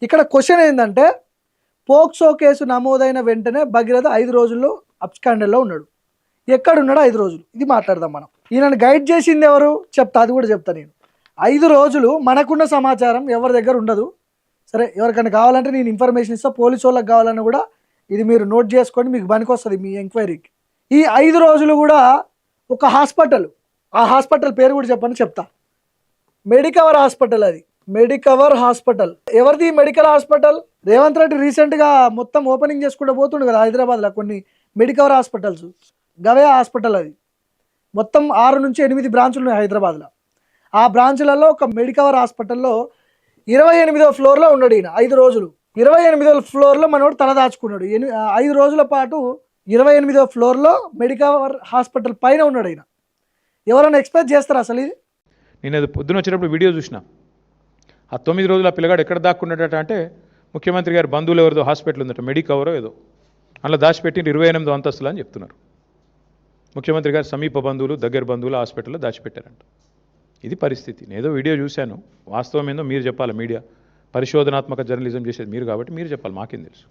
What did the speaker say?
ఇక్కడ క్వశ్చన్ ఏంటంటే POCSO case నమోదైన వెంటనే భగీరథ 5 రోజుల్లో అబ్స్కాండల్లో ఉన్నాడు. ఎక్కడున్నాడు 5 రోజులు? ఇది మాట్లాడదాం మనం. ఈయనను గైడ్ చేసింది ఎవరు చెప్తా, అది కూడా చెప్తా నేను. 5 రోజులు మనకున్న సమాచారం ఎవరి దగ్గర ఉండదు. సరే, ఎవరికైనా కావాలంటే నేను ఇన్ఫర్మేషన్ ఇస్తా, పోలీసు వాళ్ళకి కావాలన్నా కూడా ఇది మీరు నోట్ చేసుకోండి, మీకు పనికి వస్తుంది మీ ఎంక్వైరీకి. ఈ 5 రోజులు కూడా ఒక హాస్పిటల్, ఆ హాస్పిటల్ పేరు కూడా చెప్పని చెప్తా. Medicover hospital. అది మెడికవర్ హాస్పిటల్. ఎవరిది మెడికల్ హాస్పిటల్? రేవంత్ రెడ్డి రీసెంట్గా మొత్తం ఓపెనింగ్ చేసుకుంటూ పోతుండు కదా హైదరాబాద్లో కొన్ని మెడికవర్ హాస్పిటల్స్. గవే హాస్పిటల్. అది మొత్తం 6 నుంచి 8 బ్రాంచులు ఉన్నాయి హైదరాబాద్లో. ఆ బ్రాంచులలో ఒక మెడికవర్ హాస్పిటల్లో 28వ ఫ్లోర్లో ఉన్నాడు ఈయన 5 రోజులు. 28వ ఫ్లోర్లో మనోడు తల దాచుకున్నాడు. 5 రోజుల పాటు 28వ ఫ్లోర్లో మెడికవర్ హాస్పిటల్ పైన ఉన్నాడు ఈయన. ఎవరైనా ఎక్స్పెక్ట్ చేస్తారా అసలు ఇది? నేను అది పొద్దున వచ్చినప్పుడు వీడియో చూసిన. ఆ 9 రోజుల పిల్లగాడు ఎక్కడ దాక్కున్నాడట అంటే ముఖ్యమంత్రి గారి బంధువులు ఎవరిదో హాస్పిటల్ ఉందట, మెడికవరో ఏదో, అందులో దాచిపెట్టి 28వ అంతస్తులు అని చెప్తున్నారు. ముఖ్యమంత్రి గారు సమీప బంధువులు, దగ్గర బంధువులు హాస్పిటల్లో దాచిపెట్టారంట. ఇది పరిస్థితి. నేను ఏదో వీడియో చూశాను, వాస్తవం ఏందో మీరు చెప్పాలి. మీడియా పరిశోధనాత్మక జర్నలిజం చేసేది మీరు కాబట్టి మీరు చెప్పాలి, మాకేం తెలుసు.